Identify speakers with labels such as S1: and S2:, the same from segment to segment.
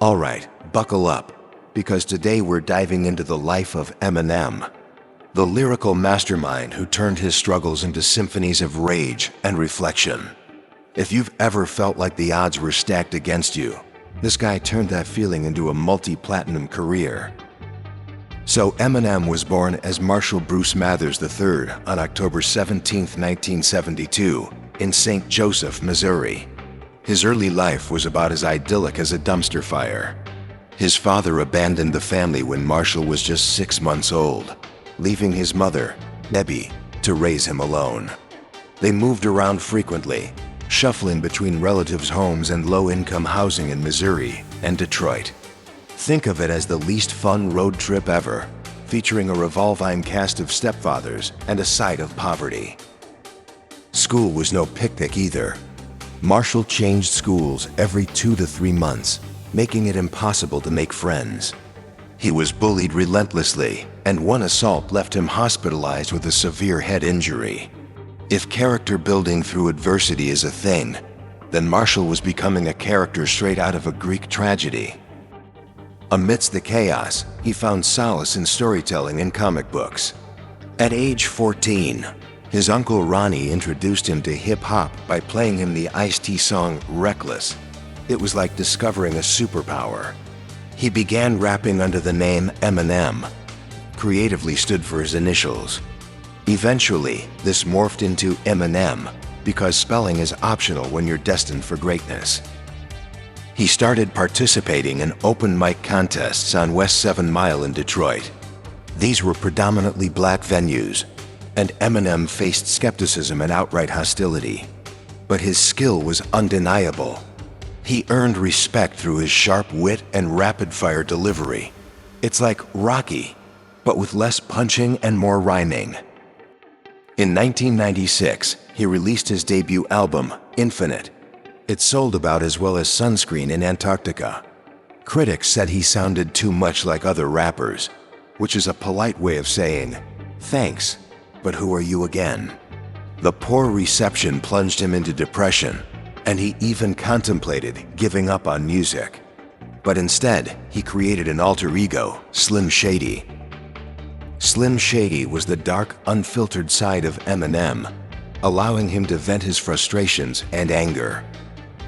S1: Alright, buckle up, because today we're diving into the life of Eminem, the lyrical mastermind who turned his struggles into symphonies of rage and reflection. If you've ever felt like the odds were stacked against you, this guy turned that feeling into a multi-platinum career. So Eminem was born as Marshall Bruce Mathers III on October 17, 1972, in St. Joseph, Missouri. His early life was about as idyllic as a dumpster fire. His father abandoned the family when Marshall was just 6 months old, leaving his mother, Debbie, to raise him alone. They moved around frequently, shuffling between relatives' homes and low-income housing in Missouri and Detroit. Think of it as the least fun road trip ever, featuring a revolving cast of stepfathers and a side of poverty. School was no picnic either. Marshall changed schools every 2 to 3 months, making it impossible to make friends. He was bullied relentlessly, and one assault left him hospitalized with a severe head injury. If character building through adversity is a thing, then Marshall was becoming a character straight out of a Greek tragedy. Amidst the chaos, he found solace in storytelling and comic books. At age 14, his uncle Ronnie introduced him to hip-hop by playing him the Ice-T song Reckless. It was like discovering a superpower. He began rapping under the name Eminem, creatively stood for his initials. Eventually, this morphed into Eminem because spelling is optional when you're destined for greatness. He started participating in open mic contests on West 7 Mile in Detroit. These were predominantly black venues, and Eminem faced skepticism and outright hostility. But his skill was undeniable. He earned respect through his sharp wit and rapid-fire delivery. It's like Rocky, but with less punching and more rhyming. In 1996, he released his debut album, Infinite. It sold about as well as sunscreen in Antarctica. Critics said he sounded too much like other rappers, which is a polite way of saying, "Thanks, but who are you again?" The poor reception plunged him into depression, and he even contemplated giving up on music. But instead, he created an alter ego, Slim Shady. Slim Shady was the dark, unfiltered side of Eminem, allowing him to vent his frustrations and anger.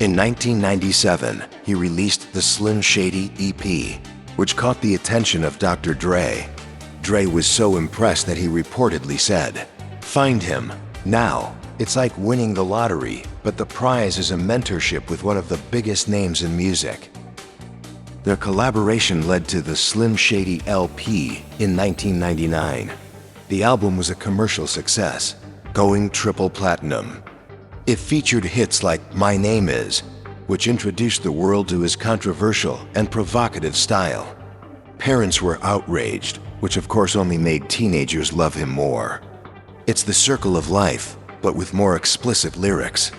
S1: In 1997, he released the Slim Shady EP, which caught the attention of Dr. Dre. Dre was so impressed that he reportedly said, "Find him, now. It's like winning the lottery, but the prize is a mentorship with one of the biggest names in music." Their collaboration led to the Slim Shady LP in 1999. The album was a commercial success, going triple platinum. It featured hits like My Name Is, which introduced the world to his controversial and provocative style. Parents were outraged, which of course only made teenagers love him more. It's the circle of life, but with more explicit lyrics.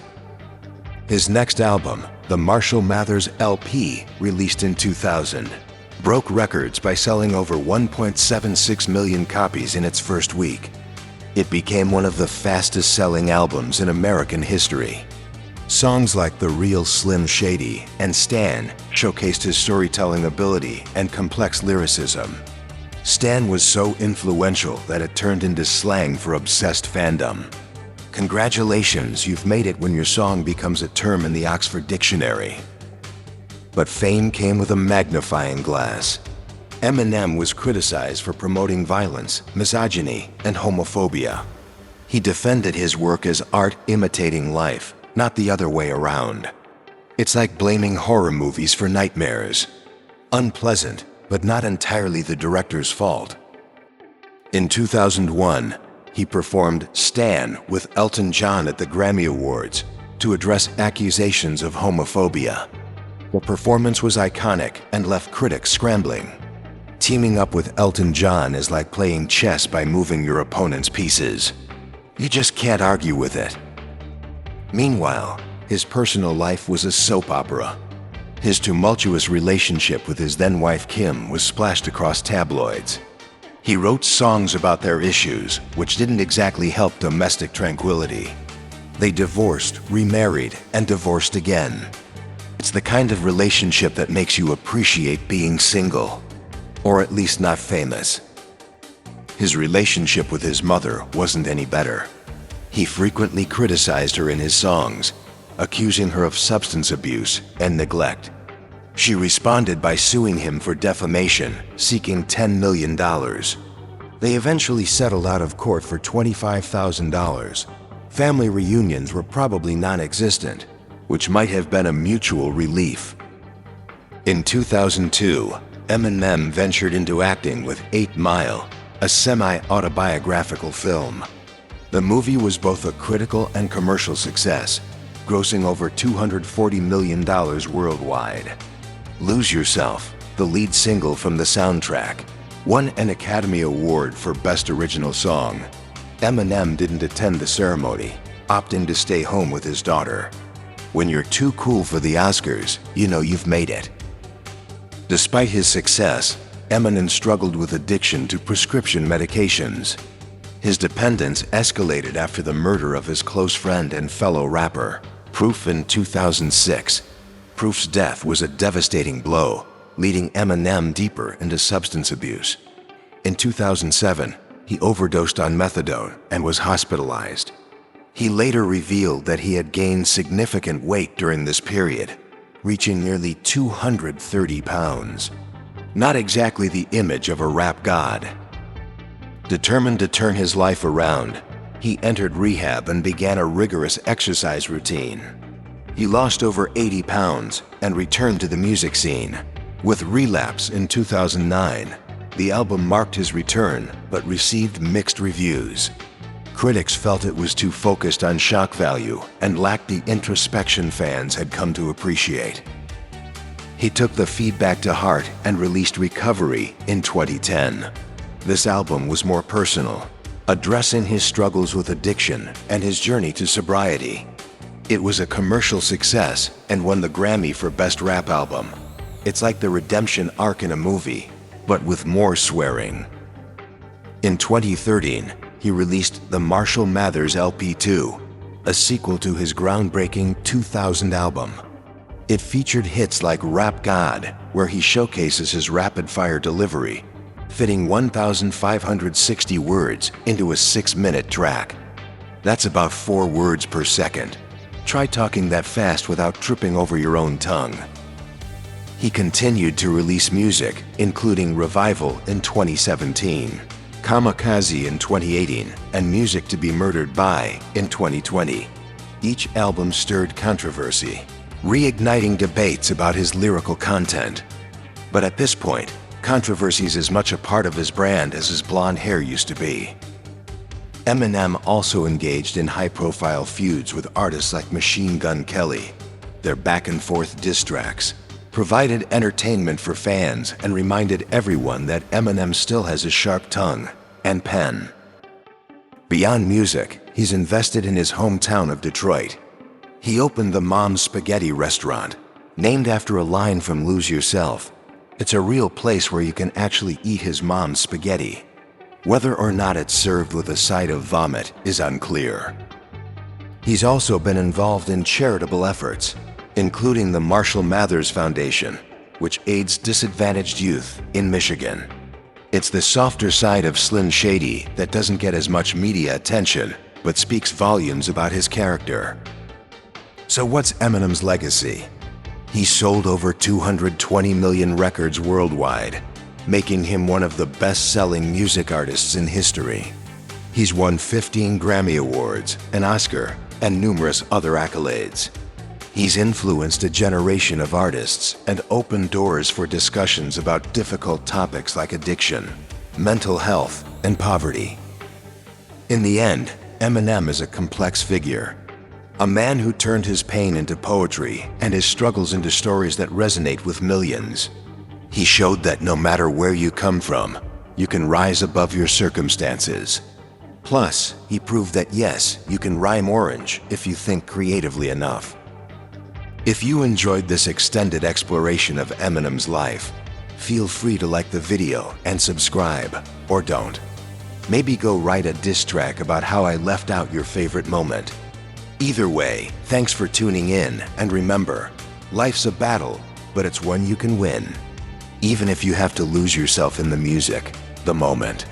S1: His next album, the Marshall Mathers LP, released in 2000, broke records by selling over 1.76 million copies in its first week. It became one of the fastest-selling albums in American history. Songs like The Real Slim Shady and Stan showcased his storytelling ability and complex lyricism. Stan was so influential that it turned into slang for obsessed fandom. Congratulations, you've made it when your song becomes a term in the Oxford Dictionary. But fame came with a magnifying glass. Eminem was criticized for promoting violence, misogyny, and homophobia. He defended his work as art imitating life, not the other way around. It's like blaming horror movies for nightmares. Unpleasant, but not entirely the director's fault. In 2001, he performed Stan with Elton John at the Grammy Awards to address accusations of homophobia. The performance was iconic and left critics scrambling. Teaming up with Elton John is like playing chess by moving your opponent's pieces. You just can't argue with it. Meanwhile, his personal life was a soap opera. His tumultuous relationship with his then-wife Kim was splashed across tabloids. He wrote songs about their issues, which didn't exactly help domestic tranquility. They divorced, remarried, and divorced again. It's the kind of relationship that makes you appreciate being single, or at least not famous. His relationship with his mother wasn't any better. He frequently criticized her in his songs, accusing her of substance abuse and neglect. She responded by suing him for defamation, seeking $10 million. They eventually settled out of court for $25,000. Family reunions were probably non-existent, which might have been a mutual relief. In 2002, Eminem ventured into acting with 8 Mile, a semi-autobiographical film. The movie was both a critical and commercial success, grossing over $240 million worldwide. Lose Yourself, the lead single from the soundtrack, won an Academy Award for Best Original Song. Eminem didn't attend the ceremony, opting to stay home with his daughter. When you're too cool for the Oscars, you know you've made it. Despite his success, Eminem struggled with addiction to prescription medications. His dependence escalated after the murder of his close friend and fellow rapper, Proof, in 2006. Proof's death was a devastating blow, leading Eminem deeper into substance abuse. In 2007, he overdosed on methadone and was hospitalized. He later revealed that he had gained significant weight during this period, reaching nearly 230 pounds. Not exactly the image of a rap god. Determined to turn his life around, he entered rehab and began a rigorous exercise routine. He lost over 80 pounds and returned to the music scene. With Relapse in 2009, the album marked his return but received mixed reviews. Critics felt it was too focused on shock value and lacked the introspection fans had come to appreciate. He took the feedback to heart and released Recovery in 2010. This album was more personal, addressing his struggles with addiction and his journey to sobriety. It was a commercial success and won the Grammy for Best Rap Album. It's like the redemption arc in a movie, but with more swearing. In 2013, he released the Marshall Mathers LP2, a sequel to his groundbreaking 2000 album. It featured hits like Rap God, where he showcases his rapid-fire delivery, fitting 1,560 words into a 6-minute track. That's about 4 words per second. Try talking that fast without tripping over your own tongue. He continued to release music, including Revival in 2017, Kamikaze in 2018, and Music to Be Murdered By in 2020. Each album stirred controversy, reigniting debates about his lyrical content. But at this point, controversy is as much a part of his brand as his blonde hair used to be. Eminem also engaged in high-profile feuds with artists like Machine Gun Kelly. Their back-and-forth diss tracks provided entertainment for fans and reminded everyone that Eminem still has a sharp tongue and pen. Beyond music, he's invested in his hometown of Detroit. He opened the Mom's Spaghetti restaurant, named after a line from Lose Yourself. It's a real place where you can actually eat his mom's spaghetti. Whether or not it's served with a side of vomit is unclear. He's also been involved in charitable efforts, including the Marshall Mathers Foundation, which aids disadvantaged youth in Michigan. It's the softer side of Slim Shady that doesn't get as much media attention, but speaks volumes about his character. So what's Eminem's legacy? He sold over 220 million records worldwide, making him one of the best-selling music artists in history. He's won 15 Grammy Awards, an Oscar, and numerous other accolades. He's influenced a generation of artists and opened doors for discussions about difficult topics like addiction, mental health, and poverty. In the end, Eminem is a complex figure, a man who turned his pain into poetry and his struggles into stories that resonate with millions. He showed that no matter where you come from, you can rise above your circumstances. Plus, he proved that yes, you can rhyme orange if you think creatively enough. If you enjoyed this extended exploration of Eminem's life, feel free to like the video and subscribe, or don't. Maybe go write a diss track about how I left out your favorite moment. Either way, thanks for tuning in, and remember, Life's a battle, but it's one you can win. Even if you have to lose yourself in the music, the moment,